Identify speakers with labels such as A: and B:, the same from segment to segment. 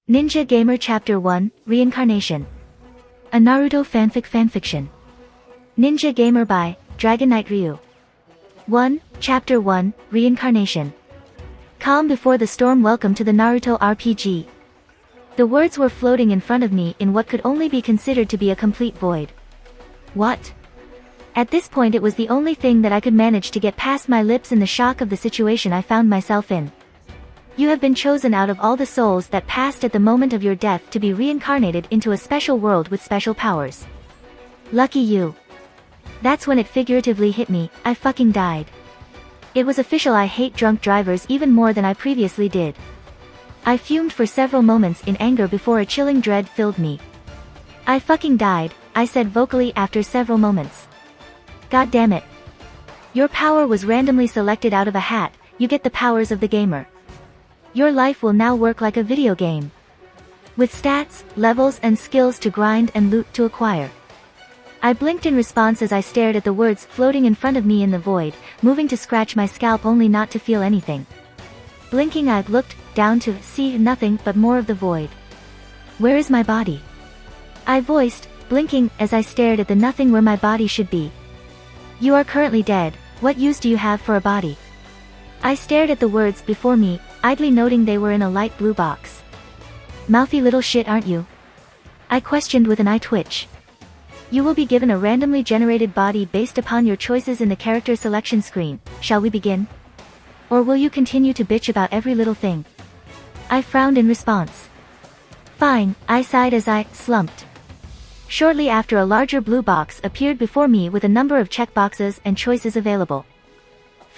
A: Ninja Gamer Chapter 1, Reincarnation. A Naruto fanfiction. Ninja Gamer by Dragon Knight Ryu. 1, Chapter 1, Reincarnation. Calm before the storm. Welcome to the Naruto RPG. The words were floating in front of me in what could only be considered to be a complete void. What? At this point it was the only thing that I could manage to get past my lips in the shock of the situation I found myself in. You have been chosen out of all the souls that passed at the moment of your death to be reincarnated into a special world with special powers. Lucky you. That's when it figuratively hit me, I fucking died. It was official. I hate drunk drivers even more than I previously did. I fumed for several moments in anger before a chilling dread filled me. I fucking died, I said vocally after several moments. God damn it. Your power was randomly selected out of a hat. You get the powers of the gamer. Your life will now work like a video game. With stats, levels and skills to grind and loot to acquire. I blinked in response as I stared at the words floating in front of me in the void, moving to scratch my scalp only not to feel anything. Blinking I looked down to see nothing but more of the void. Where is my body? I voiced, blinking as I stared at the nothing where my body should be. You are currently dead. What use do you have for a body? I stared at the words before me, idly noting they were in a light blue box. Mouthy little shit, aren't you? I questioned with an eye twitch. You will be given a randomly generated body based upon your choices in the character selection screen. Shall we begin? Or will you continue to bitch about every little thing? I frowned in response. Fine, I sighed as I slumped. Shortly after, a larger blue box appeared before me with a number of checkboxes and choices available.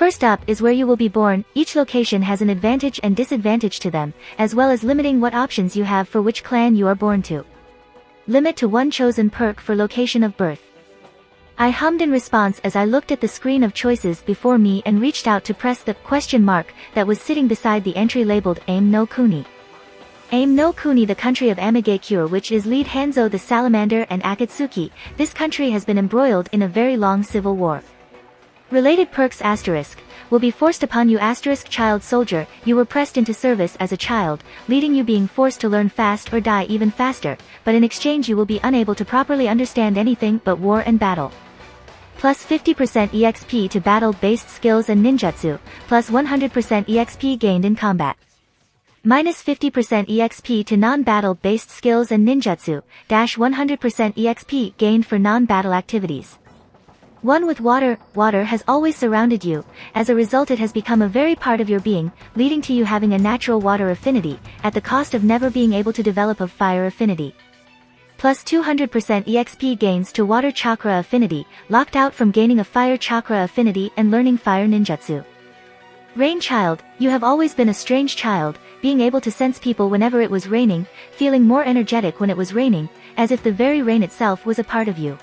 A: First up is where you will be born. Each location has an advantage and disadvantage to them, as well as limiting what options you have for which clan you are born to. Limit to one chosen perk for location of birth. I hummed in response as I looked at the screen of choices before me and reached out to press the question mark that was sitting beside the entry labeled Aim no Kuni. Aim no Kuni, the country of Amigakure, which is lead Hanzo the Salamander and Akatsuki. This country has been embroiled in a very long civil war. Related perks will be forced upon you. Child soldier, you were pressed into service as a child, leading you being forced to learn fast or die even faster, but in exchange you will be unable to properly understand anything but war and battle. Plus 50% EXP to battle-based skills and ninjutsu, plus 100% EXP gained in combat. Minus 50% EXP to non-battle-based skills and ninjutsu, dash 100% EXP gained for non-battle activities. One with water. Water has always surrounded you. As a result it has become a very part of your being, leading to you having a natural water affinity, at the cost of never being able to develop a fire affinity. Plus 200% EXP gains to water chakra affinity, locked out from gaining a fire chakra affinity and learning fire ninjutsu. Rain child, you have always been a strange child, being able to sense people whenever it was raining, feeling more energetic when it was raining, as if the very rain itself was a part of you.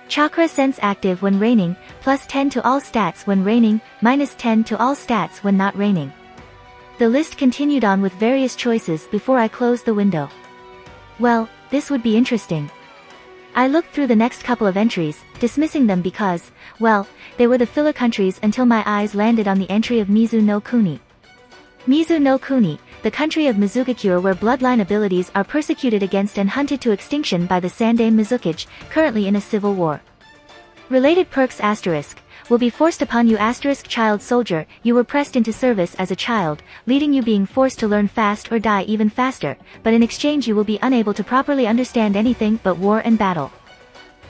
A: Chakra sense active when raining, plus 10 to all stats when raining, minus 10 to all stats when not raining. The list continued on with various choices before I closed the window. Well, this would be interesting. I looked through the next couple of entries, dismissing them because, well, they were the filler countries until my eyes landed on the entry of Mizu no Kuni. Mizu no Kuni, the country of Mizukakure, where bloodline abilities are persecuted against and hunted to extinction by the Sandaime Mizukage, currently in a civil war. Related perks will be forced upon you. Child soldier, you were pressed into service as a child, leading you being forced to learn fast or die even faster, but in exchange you will be unable to properly understand anything but war and battle.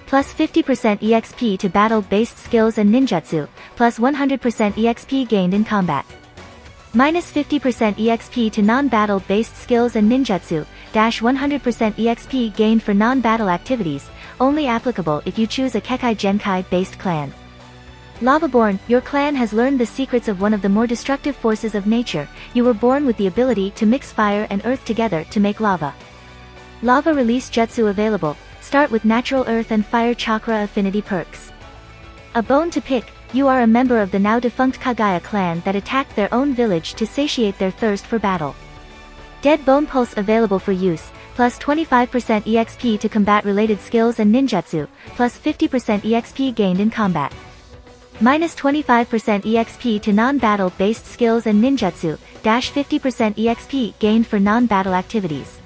A: Plus 50% EXP to battle-based skills and ninjutsu, plus 100% EXP gained in combat. Minus 50% EXP to non-battle-based skills and ninjutsu, dash 100% EXP gained for non-battle activities, only applicable if you choose a Kekai Genkai-based clan. Lavaborn, your clan has learned the secrets of one of the more destructive forces of nature. You were born with the ability to mix fire and earth together to make lava. Lava release jutsu available, start with natural earth and fire chakra affinity perks. A bone to pick. You are a member of the now defunct Kagaya clan that attacked their own village to satiate their thirst for battle. Dead bone pulse available for use, plus 25% EXP to combat related skills and ninjutsu, plus 50% EXP gained in combat. Minus 25% EXP to non-battle based skills and ninjutsu, 50% EXP gained for non-battle activities.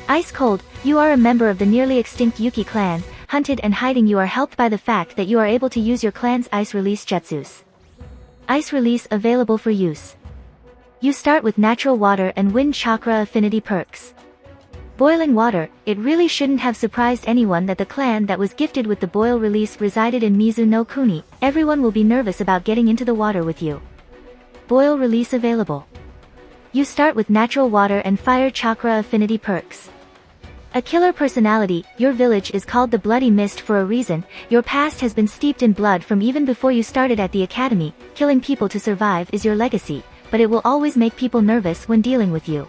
A: Ice Cold, you are a member of the nearly extinct Yuki clan. Hunted and hiding, you are helped by the fact that you are able to use your clan's ice release jutsus. Ice release available for use. You start with natural water and wind chakra affinity perks. Boiling water, it really shouldn't have surprised anyone that the clan that was gifted with the boil release resided in Mizu no Kuni. Everyone will be nervous about getting into the water with you. Boil release available. You start with natural water and fire chakra affinity perks. A killer personality, your village is called the Bloody Mist for a reason. Your past has been steeped in blood from even before you started at the academy. Killing people to survive is your legacy, but it will always make people nervous when dealing with you.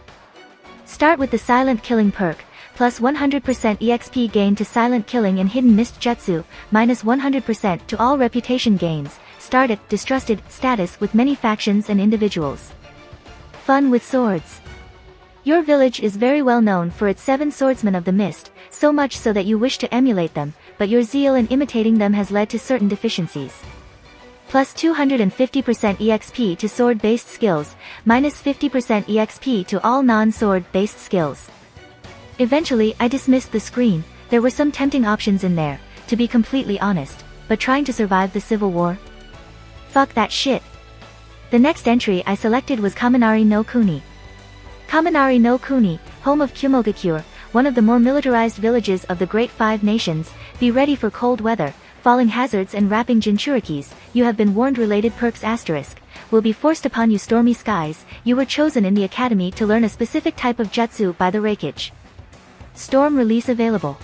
A: Start with the Silent Killing perk, plus 100% EXP gain to Silent Killing and Hidden Mist Jutsu, minus 100% to all reputation gains. Start at Distrusted status with many factions and individuals. Fun with swords. Your village is very well known for its 7 swordsmen of the mist, so much so that you wish to emulate them, but your zeal in imitating them has led to certain deficiencies. Plus 250% EXP to sword-based skills, minus 50% EXP to all non-sword-based skills. Eventually I dismissed the screen. There were some tempting options in there, to be completely honest, but trying to survive the civil war? Fuck that shit. The next entry I selected was Kaminari no Kuni. Kaminari no Kuni, home of Kumogakure, one of the more militarized villages of the Great Five Nations. Be ready for cold weather, falling hazards and rapping jinchurikis. You have been warned. Related perks asterisk will be forced upon you. Stormy skies, you were chosen in the academy to learn a specific type of jutsu by the Reikage. Storm release available.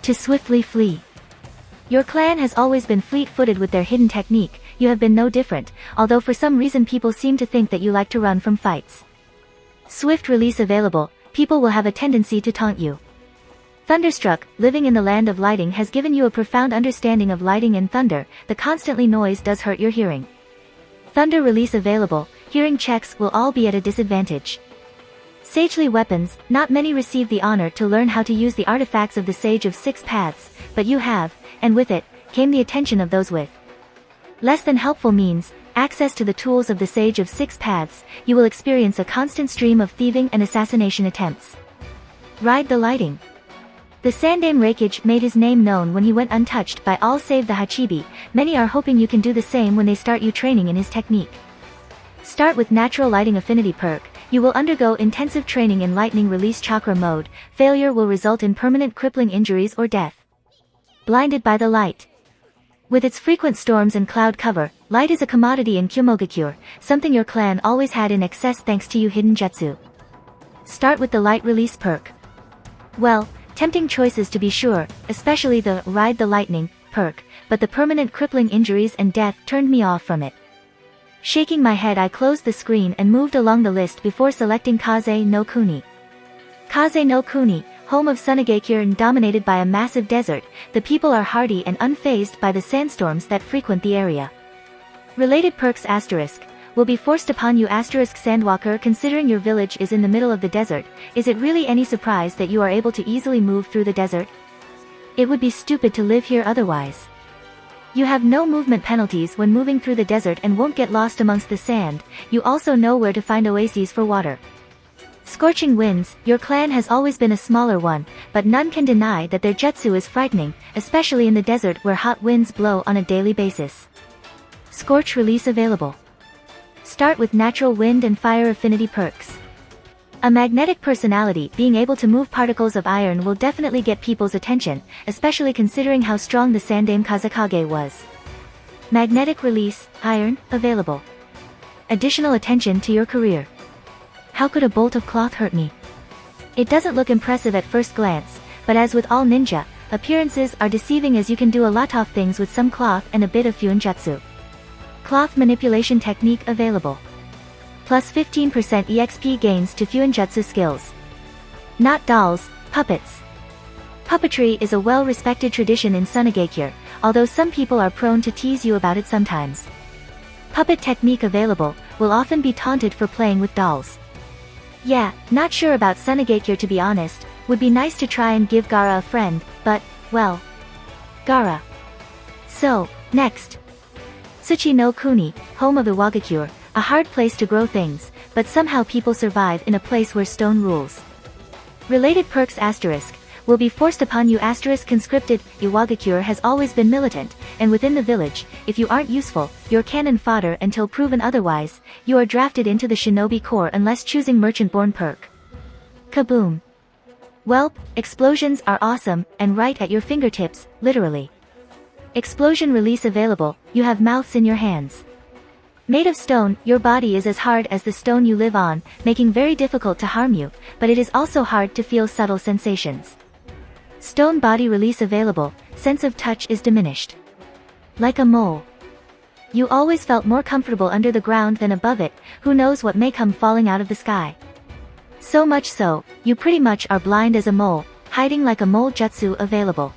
A: To swiftly flee. Your clan has always been fleet-footed with their hidden technique. You have been no different, although for some reason people seem to think that you like to run from fights. Swift release available, people will have a tendency to taunt you. Thunderstruck, living in the land of lighting, has given you a profound understanding of lighting and thunder. The constantly noise does hurt your hearing. Thunder release available, hearing checks will all be at a disadvantage. Sagely weapons, not many receive the honor to learn how to use the artifacts of the Sage of Six Paths, but you have, and with it, came the attention of those with less than helpful means. Access to the tools of the Sage of Six Paths, you will experience a constant stream of thieving and assassination attempts. Ride the lighting. The Sandaime Reikage made his name known when he went untouched by all save the Hachibi. Many are hoping you can do the same when they start you training in his technique. Start with Natural Lighting Affinity perk. You will undergo intensive training in Lightning Release Chakra mode. Failure will result in permanent crippling injuries or death. Blinded by the light. With its frequent storms and cloud cover, light is a commodity in Kumogakure, something your clan always had in excess thanks to you hidden jutsu. Start with the Light Release perk. Well, tempting choices to be sure, especially the Ride the Lightning perk, but the permanent crippling injuries and death turned me off from it. Shaking my head, I closed the screen and moved along the list before selecting Kaze no Kuni. Kaze no Kuni, home of Sunagakure and dominated by a massive desert, the people are hardy and unfazed by the sandstorms that frequent the area. Related perks asterisk will be forced upon you asterisk Sandwalker. Considering your village is in the middle of the desert, is it really any surprise that you are able to easily move through the desert? It would be stupid to live here otherwise. You have no movement penalties when moving through the desert and won't get lost amongst the sand. You also know where to find oases for water. Scorching Winds, your clan has always been a smaller one, but none can deny that their jutsu is frightening, especially in the desert where hot winds blow on a daily basis. Scorch release available. Start with Natural Wind and Fire Affinity perks. A magnetic personality, being able to move particles of iron will definitely get people's attention, especially considering how strong the Sandaime Kazekage was. Magnetic release, iron, available. Additional attention to your career. How could a bolt of cloth hurt me? It doesn't look impressive at first glance, but as with all ninja, appearances are deceiving as you can do a lot of things with some cloth and a bit of Fuinjutsu. Cloth manipulation technique available. Plus 15% EXP gains to Fuinjutsu skills. Not dolls, puppets. Puppetry is a well-respected tradition in Sunagakure, although some people are prone to tease you about it sometimes. Puppet technique available, will often be taunted for playing with dolls. Yeah, not sure about Sunagakure to be honest, would be nice to try and give Gaara a friend, but, well. Gaara. So, next. Tsuchi no Kuni, home of Iwagakure, a hard place to grow things. but somehow people survive in a place where stone rules. Related perks asterisk will be forced upon you asterisk conscripted. Iwagakure has always been militant, and within the village, if you aren't useful, you're cannon fodder until proven otherwise. You are drafted into the shinobi corps unless choosing merchant-born perk. Kaboom! Welp, explosions are awesome, and right at your fingertips, literally. Explosion release available, you have mouths in your hands. Made of stone, your body is as hard as the stone you live on, making very difficult to harm you, but it is also hard to feel subtle sensations. Stone body release available, sense of touch is diminished. Like a mole. You always felt more comfortable under the ground than above it, who knows what may come falling out of the sky. So much so, you pretty much are blind as a mole, hiding like a mole jutsu available.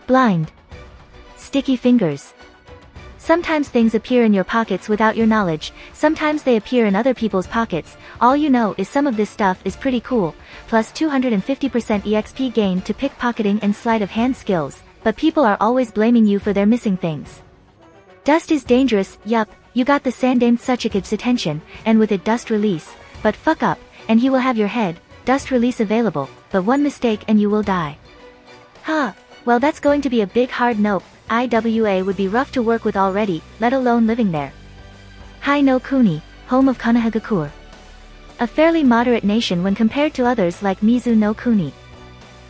A: Blind. Sticky fingers. Sometimes things appear in your pockets without your knowledge, sometimes they appear in other people's pockets, all you know is some of this stuff is pretty cool, plus 250% EXP gain to pickpocketing and sleight of hand skills, but people are always blaming you for their missing things. Dust is dangerous, yup, you got the Sandaime Tsuchikage attention, and with it dust release, but fuck up, and he will have your head, dust release available, but one mistake and you will die. Huh, well that's going to be a big hard nope. IWA would be rough to work with already, let alone living there. Hai no Kuni, home of Konohagakure. A fairly moderate nation when compared to others like Mizu no Kuni.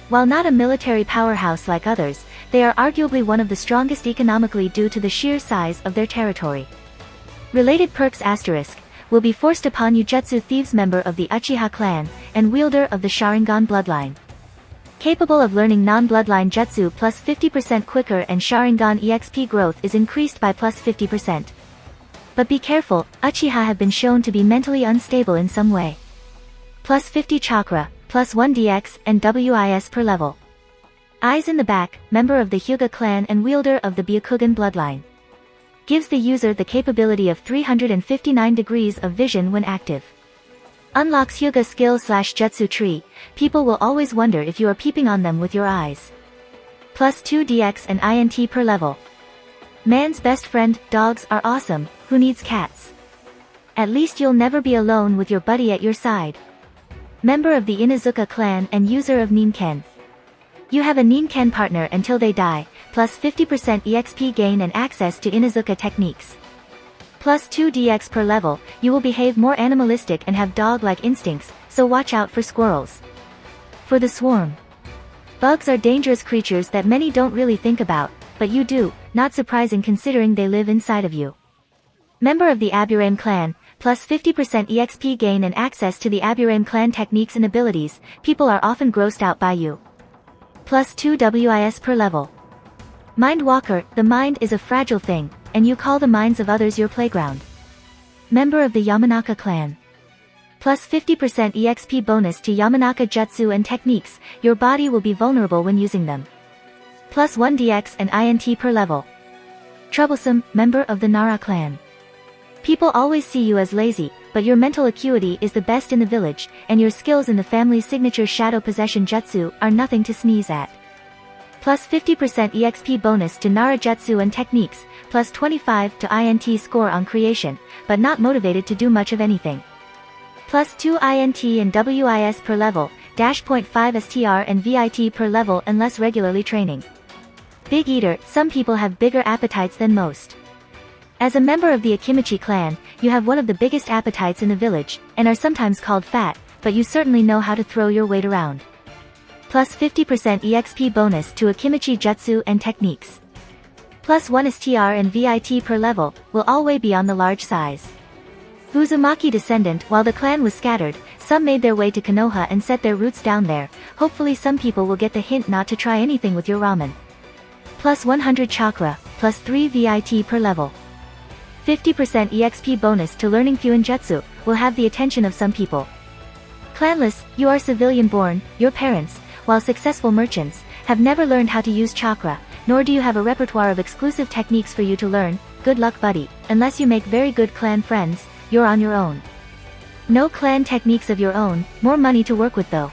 A: While not a military powerhouse like others, they are arguably one of the strongest economically due to the sheer size of their territory. Related perks asterisk will be forced upon you Jutsu Thieves member of the Uchiha clan, and wielder of the Sharingan bloodline. Capable of learning non-bloodline jutsu plus 50% quicker and Sharingan EXP growth is increased by plus 50%. But be careful, Uchiha have been shown to be mentally unstable in some way. Plus 50 chakra, plus 1 DX and WIS per level. Eyes in the back, member of the Hyuga clan and wielder of the Byakugan bloodline. Gives the user the capability of 359 degrees of vision when active. Unlocks Hyuga skill / jutsu tree, people will always wonder if you are peeping on them with your eyes. Plus 2 DX and INT per level. Man's best friend, dogs are awesome, who needs cats? At least you'll never be alone with your buddy at your side. Member of the Inuzuka clan and user of Ninken. You have a Ninken partner until they die, plus 50% EXP gain and access to Inuzuka techniques. Plus 2 DX per level, you will behave more animalistic and have dog-like instincts, so watch out for squirrels. For the swarm. Bugs are dangerous creatures that many don't really think about, but you do, not surprising considering they live inside of you. Member of the Aburame clan, plus 50% EXP gain and access to the Aburame clan techniques and abilities, people are often grossed out by you. Plus 2 WIS per level. Mind Walker, the mind is a fragile thing, and you call the minds of others your playground. Member of the Yamanaka clan. Plus 50% EXP bonus to Yamanaka jutsu and techniques, your body will be vulnerable when using them. Plus 1 DX and INT per level. Troublesome, member of the Nara clan. People always see you as lazy, but your mental acuity is the best in the village, and your skills in the family's signature shadow possession jutsu are nothing to sneeze at. Plus 50% EXP bonus to Nara jutsu and techniques, plus 25 to INT score on creation, but not motivated to do much of anything. Plus 2 INT and WIS per level, -0.5 STR and VIT per level unless regularly training. Big Eater, some people have bigger appetites than most. As a member of the Akimichi clan, you have one of the biggest appetites in the village, and are sometimes called fat, but you certainly know how to throw your weight around. Plus 50% EXP bonus to Akimichi jutsu and techniques. Plus 1 STR and VIT per level, will always be on the large size. Uzumaki Descendant. While the clan was scattered, some made their way to Konoha and set their roots down there. Hopefully some people will get the hint not to try anything with your ramen. Plus 100 chakra, plus 3 VIT per level. 50% EXP bonus to learning Fuinjutsu, will have the attention of some people. Clanless, you are civilian born, your parents, while successful merchants, have never learned how to use chakra, nor do you have a repertoire of exclusive techniques for you to learn. Good luck buddy, unless you make very good clan friends, you're on your own. No clan techniques of your own, more money to work with though.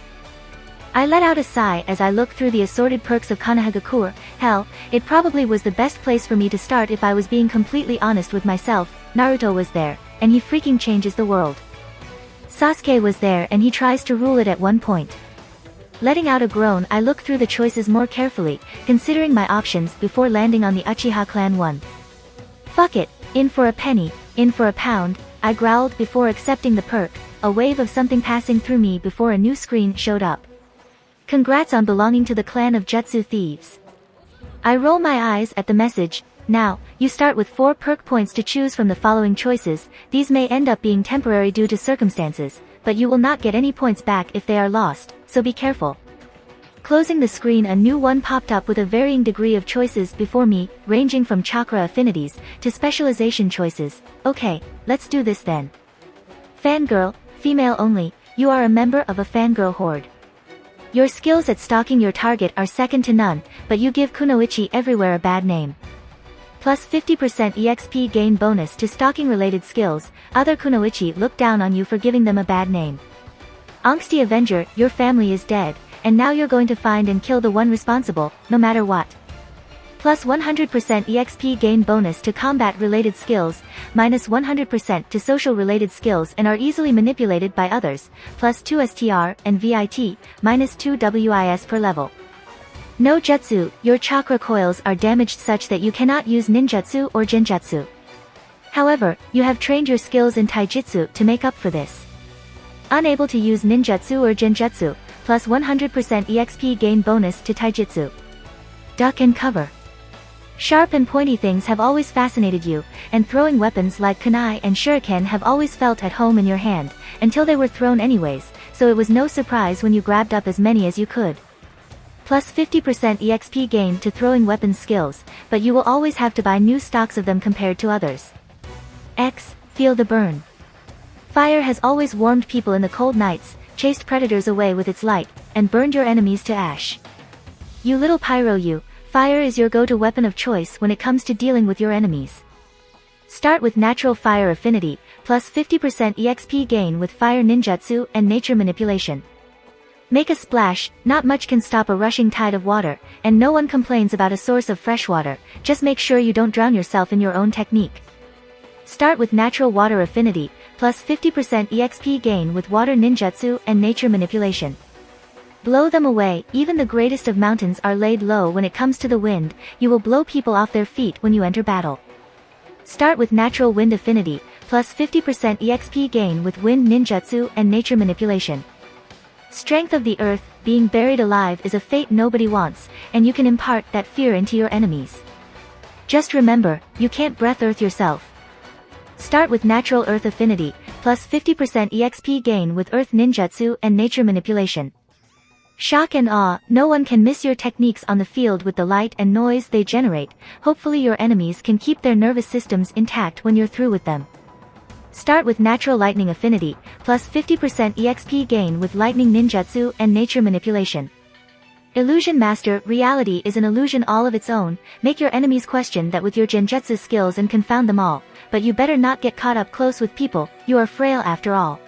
A: I let out a sigh as I looked through the assorted perks of Konohagakure. Hell, it probably was the best place for me to start if I was being completely honest with myself. Naruto was there, and he freaking changes the world. Sasuke was there and he tries to rule it at one point. Letting out a groan, I look through the choices more carefully, considering my options before landing on the Uchiha clan one. Fuck it, in for a penny, in for a pound, I growled before accepting the perk, a wave of something passing through me before a new screen showed up. Congrats on belonging to the clan of Jutsu thieves. I roll my eyes at the message. Now, you start with 4 perk points to choose from the following choices. These may end up being temporary due to circumstances, but you will not get any points back if they are lost, so be careful. Closing the screen, a new one popped up with a varying degree of choices before me, ranging from chakra affinities to specialization choices. Okay, let's do this then. Fangirl, female only, you are a member of a fangirl horde. Your skills at stalking your target are second to none, but you give kunoichi everywhere a bad name. Plus 50% EXP gain bonus to stalking related skills, other kunoichi look down on you for giving them a bad name. Angsty Avenger, your family is dead, and now you're going to find and kill the one responsible, no matter what. Plus 100% EXP gain bonus to combat related skills, minus 100% to social related skills and are easily manipulated by others, plus 2 STR and VIT, minus 2 WIS per level. No jutsu, your chakra coils are damaged such that you cannot use ninjutsu or genjutsu. However, you have trained your skills in taijutsu to make up for this. Unable to use ninjutsu or genjutsu, plus 100% EXP gain bonus to taijutsu. Duck and cover. Sharp and pointy things have always fascinated you, and throwing weapons like kunai and shuriken have always felt at home in your hand, until they were thrown anyways, so it was no surprise when you grabbed up as many as you could. Plus 50% EXP gain to throwing weapons skills, but you will always have to buy new stocks of them compared to others. X. Feel the burn. Fire has always warmed people in the cold nights, chased predators away with its light, and burned your enemies to ash. You little pyro you, fire is your go-to weapon of choice when it comes to dealing with your enemies. Start with natural fire affinity, plus 50% EXP gain with fire ninjutsu and nature manipulation. Make a splash, not much can stop a rushing tide of water, and no one complains about a source of fresh water, just make sure you don't drown yourself in your own technique. Start with natural water affinity, plus 50% EXP gain with water ninjutsu and nature manipulation. Blow them away, even the greatest of mountains are laid low when it comes to the wind, you will blow people off their feet when you enter battle. Start with natural wind affinity, plus 50% EXP gain with wind ninjutsu and nature manipulation. Strength of the earth, being buried alive is a fate nobody wants, and you can impart that fear into your enemies. Just remember, you can't breath earth yourself. Start with natural earth affinity, plus 50% EXP gain with earth ninjutsu and nature manipulation. Shock and awe, no one can miss your techniques on the field with the light and noise they generate, hopefully your enemies can keep their nervous systems intact when you're through with them. Start with natural lightning affinity, plus 50% EXP gain with lightning ninjutsu and nature manipulation. Illusion Master, reality is an illusion all of its own, make your enemies question that with your genjutsu skills and confound them all, but you better not get caught up close with people, you are frail after all.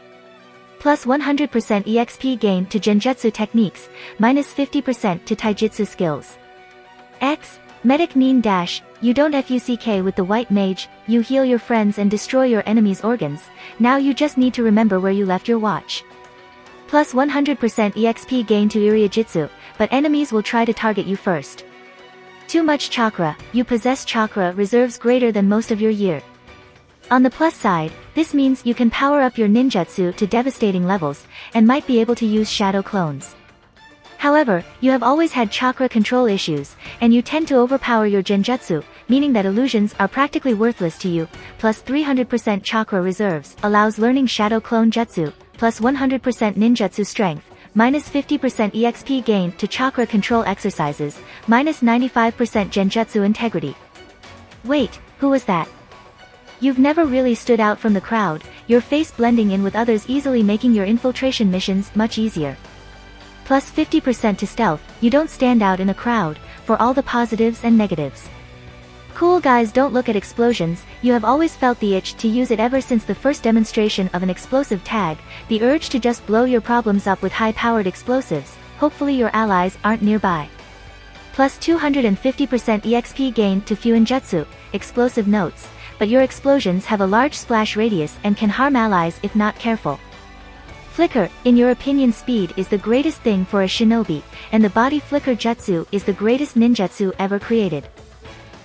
A: Plus 100% EXP gain to genjutsu techniques, minus 50% to taijutsu skills. X. Medic Nin Dash, you don't FUCK with the white mage, you heal your friends and destroy your enemy's organs, now you just need to remember where you left your watch. Plus 100% EXP gain to Iriajitsu, but enemies will try to target you first. Too much chakra, you possess chakra reserves greater than most of your year. On the plus side, this means you can power up your ninjutsu to devastating levels, and might be able to use shadow clones. However, you have always had chakra control issues, and you tend to overpower your genjutsu, meaning that illusions are practically worthless to you. Plus 300% chakra reserves allows learning shadow clone jutsu, plus 100% ninjutsu strength, minus 50% EXP gain to chakra control exercises, minus 95% genjutsu integrity. Wait, who was that? You've never really stood out from the crowd, your face blending in with others easily making your infiltration missions much easier. Plus 50% to stealth, you don't stand out in a crowd, for all the positives and negatives. Cool guys don't look at explosions, you have always felt the itch to use it ever since the first demonstration of an explosive tag, the urge to just blow your problems up with high-powered explosives, hopefully your allies aren't nearby. Plus 250% EXP gain to Fuinjutsu, explosive notes, but your explosions have a large splash radius and can harm allies if not careful. Flicker, in your opinion speed is the greatest thing for a shinobi, and the body flicker jutsu is the greatest ninjutsu ever created.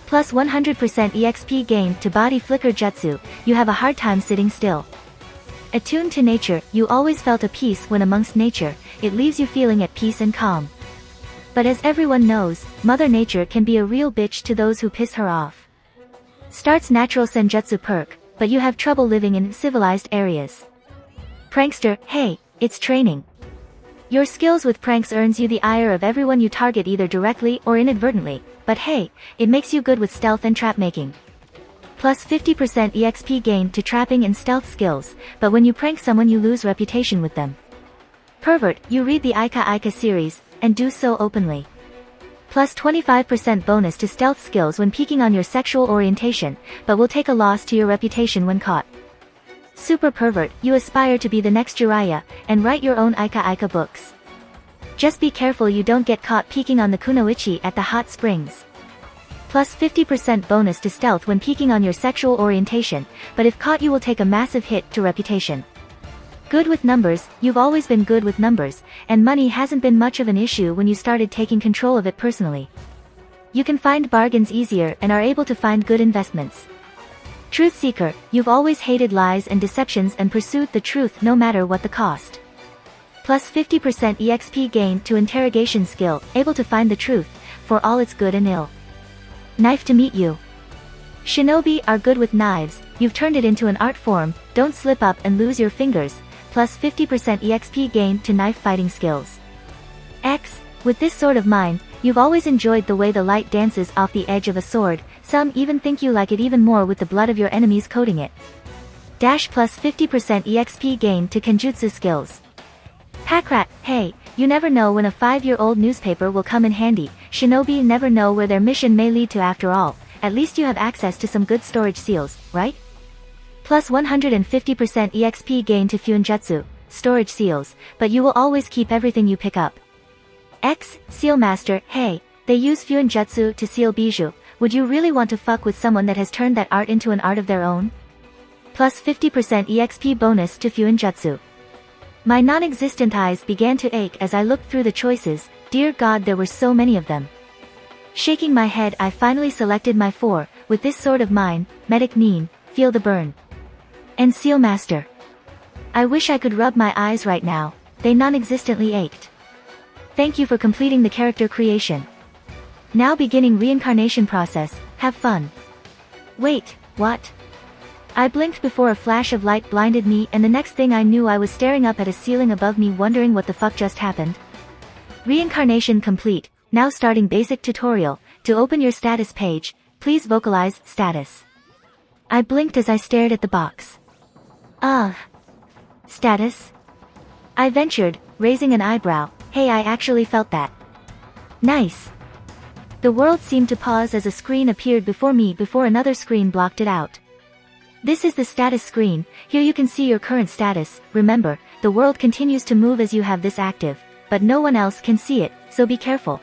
A: Plus 100% EXP gained to body flicker jutsu, you have a hard time sitting still. Attuned to nature, you always felt a peace when amongst nature, it leaves you feeling at peace and calm. But as everyone knows, Mother Nature can be a real bitch to those who piss her off. Starts natural senjutsu perk, but you have trouble living in civilized areas. Prankster, hey, it's training. Your skills with pranks earns you the ire of everyone you target either directly or inadvertently, but hey, it makes you good with stealth and trap making. Plus 50% EXP gained to trapping and stealth skills, but when you prank someone you lose reputation with them. Pervert, you read the Aika Aika series, and do so openly. Plus 25% bonus to stealth skills when peeking on your sexual orientation, but will take a loss to your reputation when caught. Super Pervert, you aspire to be the next Jiraiya, and write your own Aika Aika books. Just be careful you don't get caught peeking on the kunoichi at the hot springs. Plus 50% bonus to stealth when peeking on your sexual orientation, but if caught you will take a massive hit to reputation. Good with numbers, you've always been good with numbers, and money hasn't been much of an issue when you started taking control of it personally. You can find bargains easier and are able to find good investments. Truth Seeker, you've always hated lies and deceptions and pursued the truth no matter what the cost. Plus 50% EXP gained to interrogation skill, able to find the truth, for all its good and ill. Knife to meet you. Shinobi are good with knives, you've turned it into an art form, don't slip up and lose your fingers, plus 50% EXP gained to knife fighting skills. X, with this sword of mine, you've always enjoyed the way the light dances off the edge of a sword, some even think you like it even more with the blood of your enemies coating it. Dash plus 50% EXP gained to Kenjutsu skills. Packrat, hey, you never know when a 5-year-old newspaper will come in handy, shinobi never know where their mission may lead to after all, at least you have access to some good storage seals, right? Plus 150% EXP gained to Fuinjutsu, storage seals, but you will always keep everything you pick up. X, Seal Master, hey, they use Fuinjutsu to seal bijou, would you really want to fuck with someone that has turned that art into an art of their own? Plus 50% EXP bonus to Fuinjutsu. My non-existent eyes began to ache as I looked through the choices, dear God there were so many of them. Shaking my head I finally selected my 4, with this sword of mine, Medic Nin, feel the burn. And Seal Master. I wish I could rub my eyes right now, they non-existently ached. Thank you for completing the character creation. Now beginning reincarnation process, have fun. Wait, what? I blinked before a flash of light blinded me and the next thing I knew I was staring up at a ceiling above me wondering what the fuck just happened. Reincarnation complete, now starting basic tutorial, to open your status page, please vocalize, status. I blinked as I stared at the box. Status? I ventured, raising an eyebrow, hey I actually felt that. Nice. The world seemed to pause as a screen appeared before me before another screen blocked it out. This is the status screen, here you can see your current status, remember, the world continues to move as you have this active, but no one else can see it, so be careful.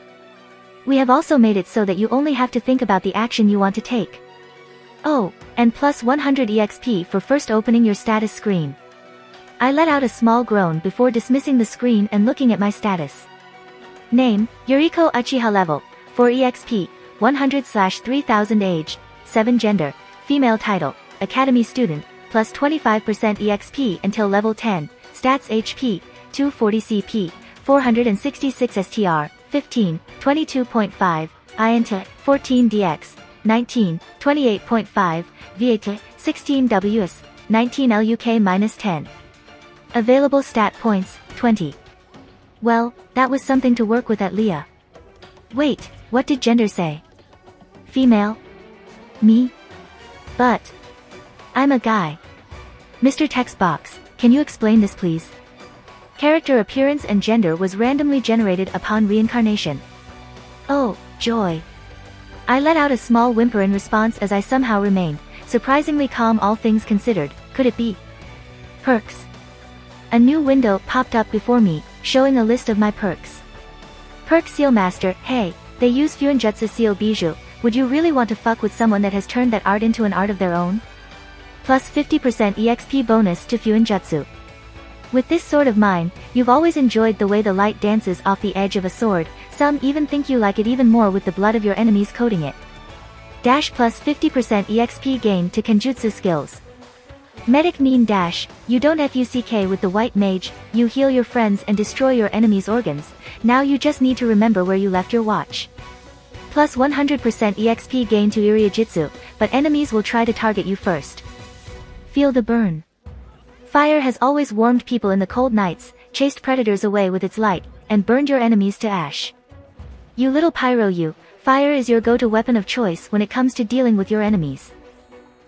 A: We have also made it so that you only have to think about the action you want to take. Oh, and plus 100 EXP for first opening your status screen. I let out a small groan before dismissing the screen and looking at my status. Name, Yuriko Uchiha level, 4 EXP, 100/3000 age, 7 gender, female title, academy student, plus 25% EXP until level 10, stats HP, 240 CP, 466 STR, 15, 22.5, INT, 14 DX, 19, 28.5, VAT, 16 WS, 19 LUK-10. Available stat points, 20. Well, that was something to work with at Leah. Wait, what did gender say? Female? Me? But I'm a guy. Mr. Text Box, can you explain this please? Character appearance and gender was randomly generated upon reincarnation. Oh, joy. I let out a small whimper in response as I somehow remained, surprisingly calm all things considered, could it be? Perks. A new window popped up before me, showing a list of my perks. Perk Seal Master, hey, they use Fuinjutsu Seal Bijou, would you really want to fuck with someone that has turned that art into an art of their own? Plus 50% EXP bonus to Fuinjutsu. With this sword of mine, you've always enjoyed the way the light dances off the edge of a sword, some even think you like it even more with the blood of your enemies coating it. Dash plus 50% EXP gain to Kenjutsu skills. Medic Nin Dash, you don't FUCK with the white mage, you heal your friends and destroy your enemies' organs, now you just need to remember where you left your watch. Plus 100% EXP gain to Jutsu, but enemies will try to target you first. Feel the burn. Fire has always warmed people in the cold nights, chased predators away with its light, and burned your enemies to ash. You little pyro you, fire is your go-to weapon of choice when it comes to dealing with your enemies.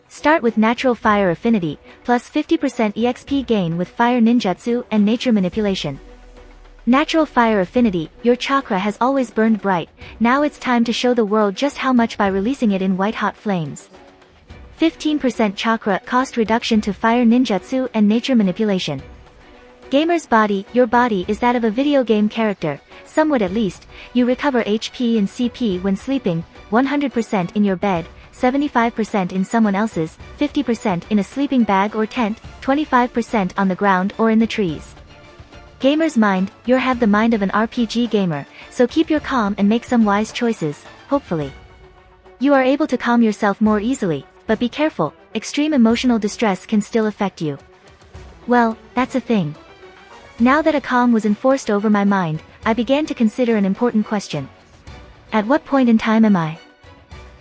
A: Start with Natural Fire Affinity, plus 50% EXP gain with Fire Ninjutsu and Nature Manipulation. Natural Fire Affinity, your chakra has always burned bright, now it's time to show the world just how much by releasing it in white-hot flames. 15% chakra cost reduction to Fire Ninjutsu and Nature Manipulation. Gamer's body, your body is that of a video game character, somewhat at least, you recover HP and CP when sleeping, 100% in your bed, 75% in someone else's, 50% in a sleeping bag or tent, 25% on the ground or in the trees. Gamer's mind, you have the mind of an RPG gamer, so keep your calm and make some wise choices, hopefully. You are able to calm yourself more easily, but be careful, extreme emotional distress can still affect you. Well, that's a thing. Now that a calm was enforced over my mind, I began to consider an important question. At what point in time am I?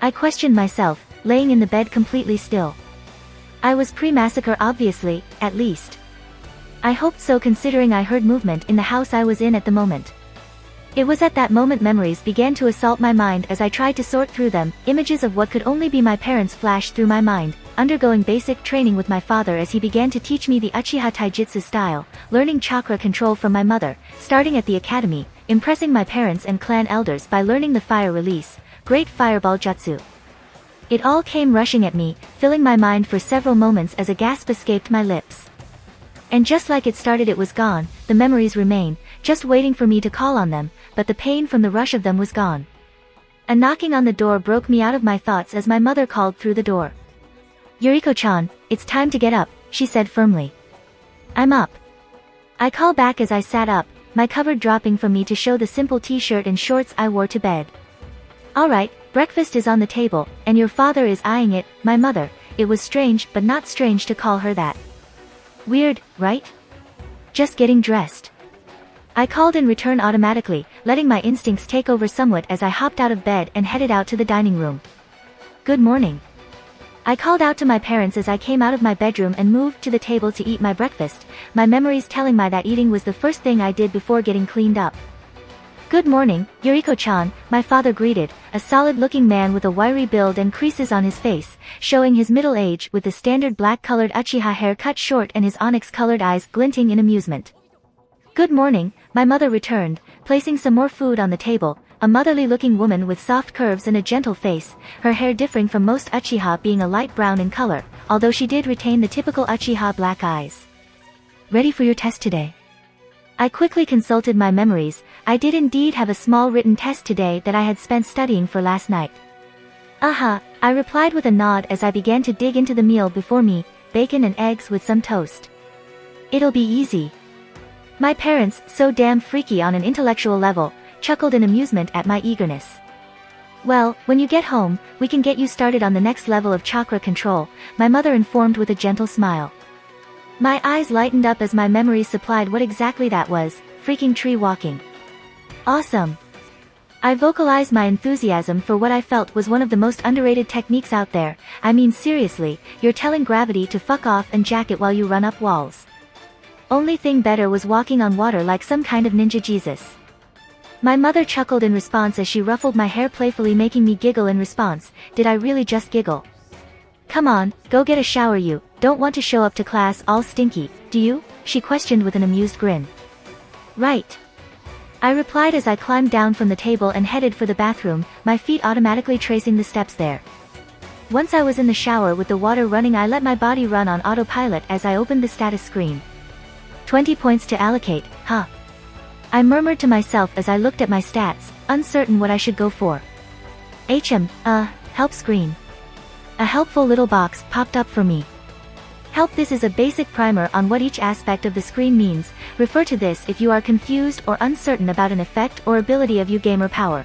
A: I questioned myself, laying in the bed completely still. I was pre-massacre obviously, at least. I hoped so considering I heard movement in the house I was in at the moment. It was at that moment memories began to assault my mind as I tried to sort through them, images of what could only be my parents flashed through my mind, undergoing basic training with my father as he began to teach me the Uchiha Taijutsu style, learning chakra control from my mother, starting at the academy, impressing my parents and clan elders by learning the fire release, Great Fireball Jutsu. It all came rushing at me, filling my mind for several moments as a gasp escaped my lips. And just like it started it was gone, the memories remain, just waiting for me to call on them, but the pain from the rush of them was gone. A knocking on the door broke me out of my thoughts as my mother called through the door. "Yuriko-chan, it's time to get up," she said firmly. "I'm up." I call back as I sat up, my cover dropping from me to show the simple t-shirt and shorts I wore to bed. "Alright, breakfast is on the table, and your father is eyeing it, my mother." It was strange but not strange to call her that. Weird, right? Just getting dressed. I called in return automatically, letting my instincts take over somewhat as I hopped out of bed and headed out to the dining room. "Good morning." I called out to my parents as I came out of my bedroom and moved to the table to eat my breakfast, my memories telling me that eating was the first thing I did before getting cleaned up. "Good morning, Yuriko-chan," my father greeted, a solid-looking man with a wiry build and creases on his face, showing his middle age with the standard black-colored Uchiha hair cut short and his onyx-colored eyes glinting in amusement. "Good morning," my mother returned, placing some more food on the table, a motherly-looking woman with soft curves and a gentle face, her hair differing from most Uchiha being a light brown in color, although she did retain the typical Uchiha black eyes. "Ready for your test today?" I quickly consulted my memories. I did indeed have a small written test today that I had spent studying for last night. "Uh-huh," I replied with a nod as I began to dig into the meal before me, bacon and eggs with some toast. "It'll be easy." My parents, so damn freaky on an intellectual level, chuckled in amusement at my eagerness. "Well, when you get home, we can get you started on the next level of chakra control," my mother informed with a gentle smile. My eyes lightened up as my memories supplied what exactly that was, freaking tree walking. Awesome. I vocalized my enthusiasm for what I felt was one of the most underrated techniques out there. I mean seriously, you're telling gravity to fuck off and jack it while you run up walls. Only thing better was walking on water like some kind of ninja Jesus. My mother chuckled in response as she ruffled my hair playfully, making me giggle in response. Did I really just giggle? "Come on, go get a shower you, don't want to show up to class all stinky, do you?" she questioned with an amused grin. "Right." I replied as I climbed down from the table and headed for the bathroom, my feet automatically tracing the steps there. Once I was in the shower with the water running, I let my body run on autopilot as I opened the status screen. 20 points to allocate, huh? I murmured to myself as I looked at my stats, uncertain what I should go for. Help screen. A helpful little box popped up for me. Help. This is a basic primer on what each aspect of the screen means. Refer to this if you are confused or uncertain about an effect or ability of your gamer power.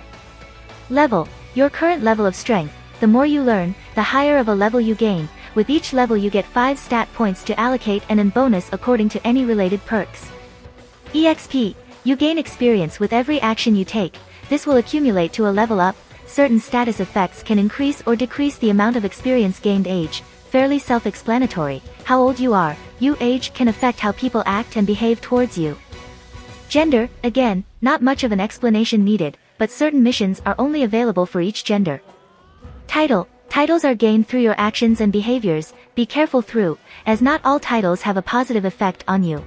A: Level. Your current level of strength. The more you learn, the higher of a level you gain. With each level you get 5 stat points to allocate and in bonus according to any related perks. EXP. You gain experience with every action you take. This will accumulate to a level up. Certain status effects can increase or decrease the amount of experience gained. Age. Fairly self-explanatory. How old you are. Your age can affect how people act and behave towards you. Gender. Again, not much of an explanation needed, but certain missions are only available for each gender. Title. Titles are gained through your actions and behaviors. Be careful through, as not all titles have a positive effect on you.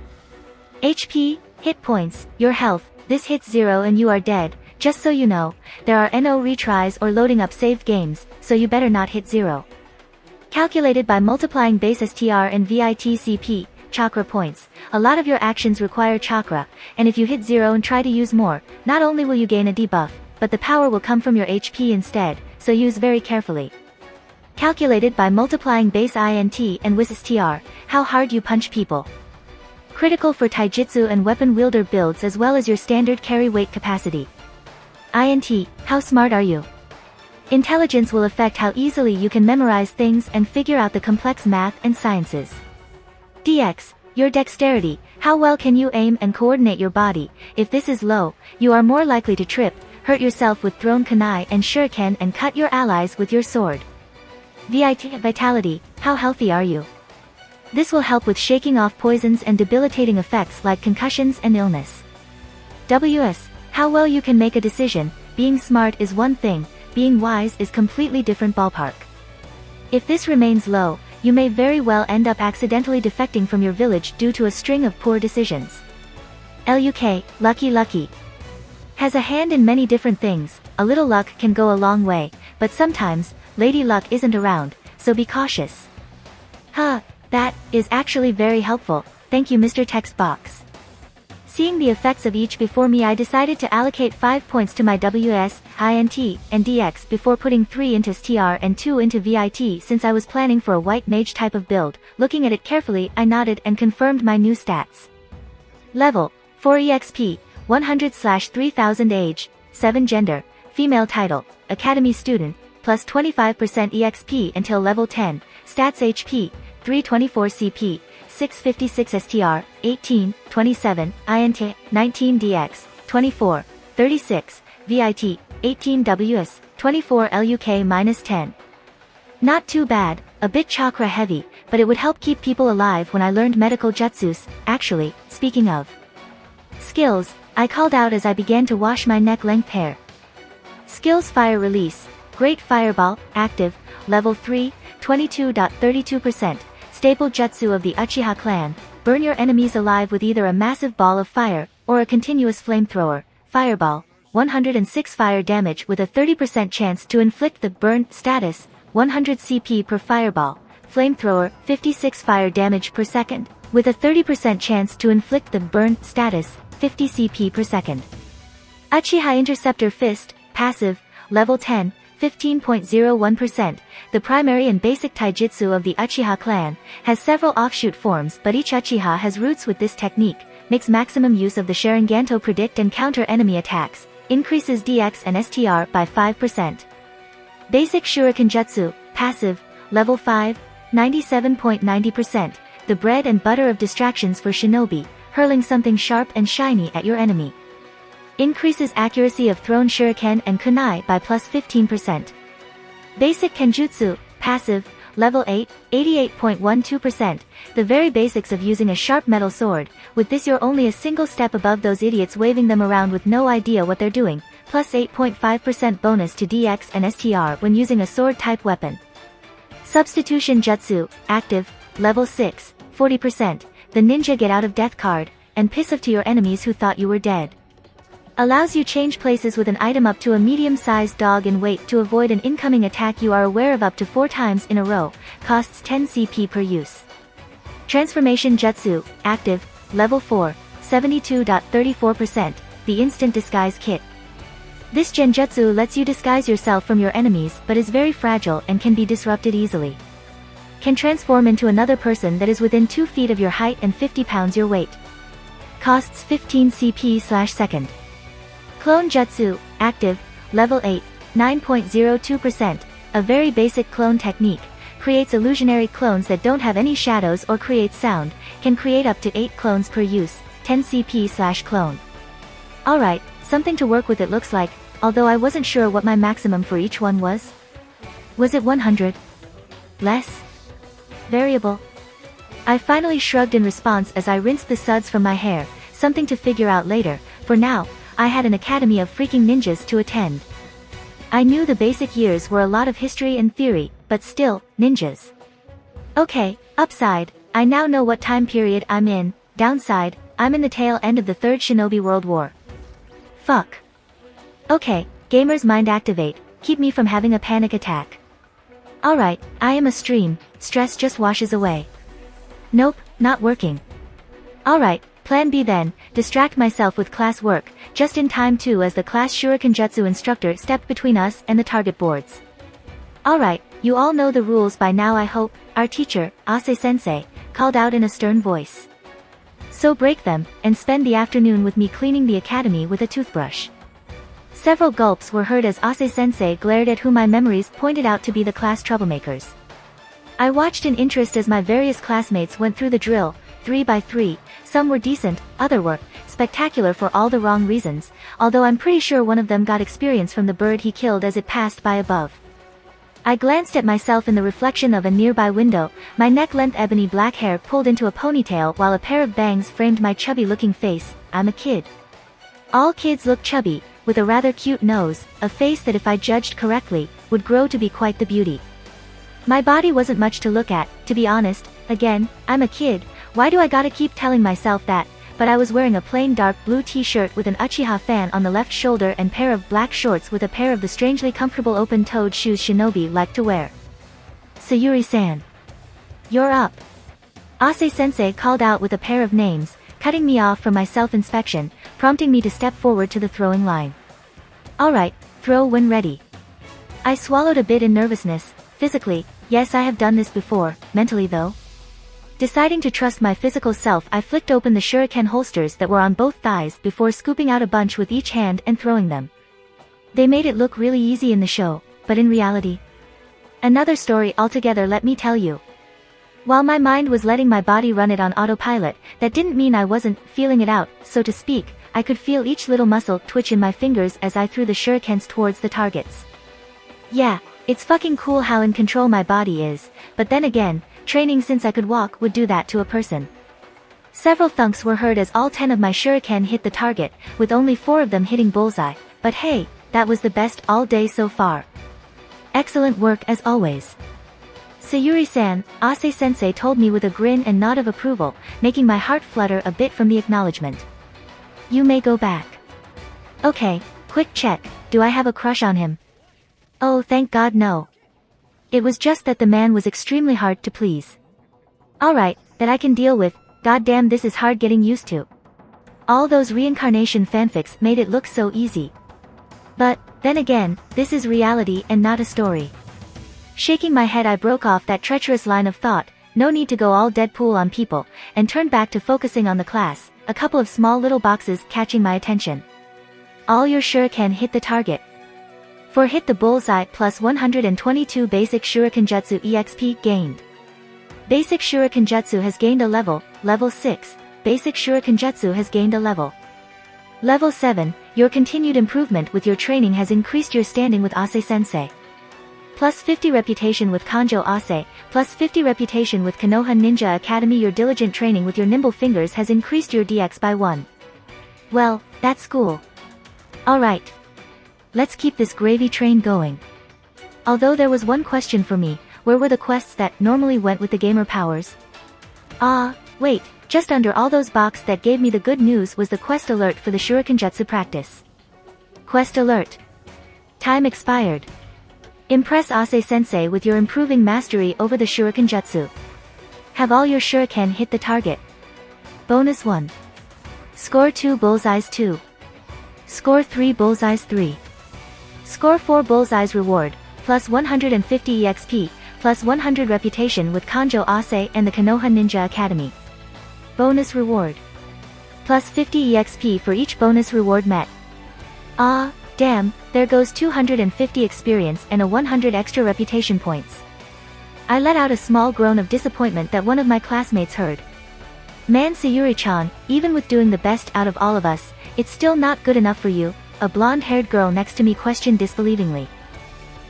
A: HP. Hit points. Your health. This hits 0 and you are dead. Just so you know, there are no retries or loading up saved games, so you better not hit 0. Calculated by multiplying base STR and VITCP, chakra points. A lot of your actions require chakra, and if you hit 0 and try to use more, not only will you gain a debuff, but the power will come from your HP instead, so use very carefully. Calculated by multiplying base INT and WIS STR, how hard you punch people. Critical for taijutsu and weapon wielder builds as well as your standard carry weight capacity. INT, how smart are you? Intelligence will affect how easily you can memorize things and figure out the complex math and sciences. DX, your dexterity, how well can you aim and coordinate your body. If this is low, you are more likely to trip, hurt yourself with thrown kunai and shuriken and cut your allies with your sword. Vit Vitality, how healthy are you? This will help with shaking off poisons and debilitating effects like concussions and illness. WS, how well you can make a decision. Being smart is one thing, being wise is completely different ballpark. If this remains low, you may very well end up accidentally defecting from your village due to a string of poor decisions. LUK, lucky. Has a hand in many different things. A little luck can go a long way, but sometimes, Lady Luck isn't around, so be cautious. That is actually very helpful, thank you Mr. Text Box. Seeing the effects of each before me, I decided to allocate 5 points to my WS, INT, and DX before putting 3 into STR and 2 into VIT since I was planning for a white mage type of build. Looking at it carefully, I nodded and confirmed my new stats. Level 4 EXP, 100/3000 age, 7 gender, female title, academy student, plus 25% EXP until level 10, stats HP, 324 CP, 656 STR, 18, 27, INT, 19 DX, 24, 36, VIT, 18 WS, 24 LUK-10. Not too bad, a bit chakra heavy, but it would help keep people alive when I learned medical jutsus. Actually, speaking of skills, I called out as I began to wash my neck-length hair. Skills: Fire Release, Great Fireball, active, level 3, 22.32%, staple jutsu of the Uchiha clan, burn your enemies alive with either a massive ball of fire, or a continuous flamethrower, Fireball, 106 fire damage with a 30% chance to inflict the burn status, 100 CP per fireball, Flamethrower, 56 fire damage per second, with a 30% chance to inflict the burn status, 50 CP per second. Uchiha Interceptor Fist, passive, level 10, 15.01%, the primary and basic taijutsu of the Uchiha clan, has several offshoot forms but each Uchiha has roots with this technique, makes maximum use of the Sharingan to predict and counter enemy attacks, increases DX and STR by 5%. Basic Shuriken Jutsu, passive, level 5, 97.90%, the bread and butter of distractions for shinobi, hurling something sharp and shiny at your enemy. Increases accuracy of thrown shuriken and kunai by plus 15%. Basic Kenjutsu, passive, level 8, 88.12%, the very basics of using a sharp metal sword. With this you're only a single step above those idiots waving them around with no idea what they're doing, plus 8.5% bonus to DX and STR when using a sword-type weapon. Substitution Jutsu, active, level 6, 40%, the ninja get out of death card, and piss off to your enemies who thought you were dead. Allows you change places with an item up to a medium-sized dog in weight to avoid an incoming attack you are aware of up to 4 times in a row, costs 10 CP per use. Transformation Jutsu, active, level 4, 72.34%, the instant disguise kit. This genjutsu lets you disguise yourself from your enemies but is very fragile and can be disrupted easily. can transform into another person that is within 2 feet of your height and 50 pounds your weight. Costs 15 CP/second. Clone Jutsu, active, level 8, 9.02%, a very basic clone technique, creates illusionary clones that don't have any shadows or create sound, can create up to 8 clones per use, 10 CP/clone. Alright, something to work with it looks like, although I wasn't sure what my maximum for each one was. Was it 100? Less? Variable? I finally shrugged in response as I rinsed the suds from my hair, something to figure out later. For now, I had an academy of freaking ninjas to attend. I knew the basic years were a lot of history and theory, but still, ninjas. Okay, upside, I now know what time period I'm in. Downside, I'm in the tail end of the Third Shinobi World War. Fuck. Okay, gamer's mind activate, keep me from having a panic attack. Alright, I am a stream, stress just washes away. Nope, not working. Alright, plan B then, distract myself with class work, just in time too as the class Shuriken Jutsu instructor stepped between us and the target boards. Alright, you all know the rules by now I hope, our teacher, Ase-sensei, called out in a stern voice. So break them, and spend the afternoon with me cleaning the academy with a toothbrush. Several gulps were heard as Ase-sensei glared at who my memories pointed out to be the class troublemakers. I watched in interest as my various classmates went through the drill, 3 by 3, some were decent, other were spectacular for all the wrong reasons, although I'm pretty sure one of them got experience from the bird he killed as it passed by above. I glanced at myself in the reflection of a nearby window, my neck-length ebony black hair pulled into a ponytail while a pair of bangs framed my chubby-looking face. I'm a kid. All kids look chubby, with a rather cute nose, a face that if I judged correctly, would grow to be quite the beauty. My body wasn't much to look at, to be honest. Again, I'm a kid, why do I gotta keep telling myself that? But I was wearing a plain dark blue t-shirt with an Uchiha fan on the left shoulder and pair of black shorts with a pair of the strangely comfortable open-toed shoes shinobi like to wear. Sayuri-san. You're up. Ase-sensei called out with a pair of names, cutting me off from my self-inspection, prompting me to step forward to the throwing line. Alright, throw when ready. I swallowed a bit in nervousness. Physically, yes I have done this before, mentally though. Deciding to trust my physical self, I flicked open the shuriken holsters that were on both thighs before scooping out a bunch with each hand and throwing them. They made it look really easy in the show, but in reality, another story altogether, let me tell you. While my mind was letting my body run it on autopilot, that didn't mean I wasn't feeling it out, so to speak. I could feel each little muscle twitch in my fingers as I threw the shurikens towards the targets. Yeah, it's fucking cool how in control my body is, but then again, training since I could walk would do that to a person. Several thunks were heard as all 10 of my shuriken hit the target, with only 4 of them hitting bullseye, but hey, that was the best all day so far. Excellent work as always. Sayuri-san, Ase-sensei told me with a grin and nod of approval, making my heart flutter a bit from the acknowledgement. You may go back. Okay, quick check, do I have a crush on him? Oh thank God no. It was just that the man was extremely hard to please. Alright, that I can deal with. Goddamn, this is hard getting used to. All those reincarnation fanfics made it look so easy. But, then again, this is reality and not a story. Shaking my head I broke off that treacherous line of thought, no need to go all Deadpool on people, and turned back to focusing on the class, a couple of small little boxes catching my attention. All your shuriken hit the target. For hit the bullseye plus 122 basic shuriken jutsu EXP gained. Basic shuriken jutsu has gained a level, level 6, basic shuriken jutsu has gained a level. Level 7, your continued improvement with your training has increased your standing with Ase-sensei. Plus 50 reputation with Kanjo Ase, plus 50 reputation with Konoha Ninja Academy. Your diligent training with your nimble fingers has increased your DX by 1. Well, that's cool. Alright. Let's keep this gravy train going. Although there was one question for me, where were the quests that normally went with the gamer powers? Wait, just under all those boxes that gave me the good news was the quest alert for the Shuriken Jutsu practice. Quest alert. Time expired. Impress Ase-sensei with your improving mastery over the Shuriken Jutsu. Have all your shuriken hit the target. Bonus 1. Score 2 bullseyes 2. Score 3 bullseyes 3. Score 4 bullseyes reward, plus 150 EXP, plus 100 reputation with Kanjo Ase and the Konoha Ninja Academy. Bonus reward. Plus 50 EXP for each bonus reward met. Ah, damn, there goes 250 experience and a 100 extra reputation points. I let out a small groan of disappointment that one of my classmates heard. Man, Sayuri-chan, even with doing the best out of all of us, it's still not good enough for you, a blonde-haired girl next to me questioned disbelievingly.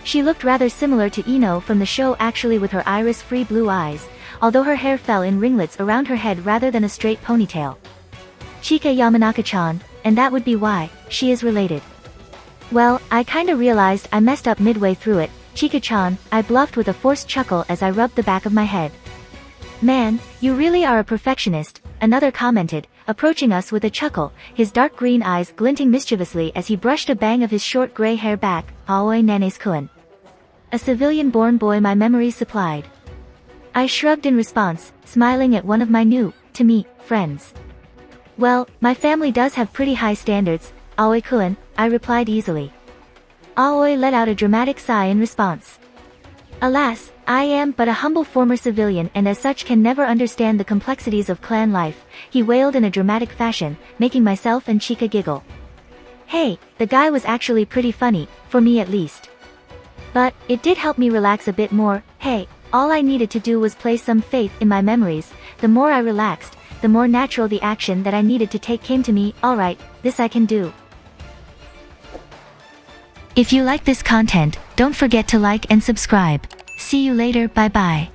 A: She looked rather similar to Ino from the show, actually, with her iris-free blue eyes, although her hair fell in ringlets around her head rather than a straight ponytail. Chika Yamanaka-chan, and that would be why she is related. Well, I kinda realized I messed up midway through it, Chika-chan, I bluffed with a forced chuckle as I rubbed the back of my head. Man, you really are a perfectionist, another commented, approaching us with a chuckle, his dark green eyes glinting mischievously as he brushed a bang of his short gray hair back. Aoi Nanes-kun. A civilian-born boy my memories supplied. I shrugged in response, smiling at one of my new, to me, friends. Well, my family does have pretty high standards, Aoi-kun, I replied easily. Aoi let out a dramatic sigh in response. Alas, I am but a humble former civilian and as such can never understand the complexities of clan life, he wailed in a dramatic fashion, making myself and Chika giggle. Hey, the guy was actually pretty funny, for me at least. But, it did help me relax a bit more. Hey, all I needed to do was place some faith in my memories. The more I relaxed, the more natural the action that I needed to take came to me. Alright, this I can do. If you like this content, don't forget to like and subscribe. See you later, bye bye.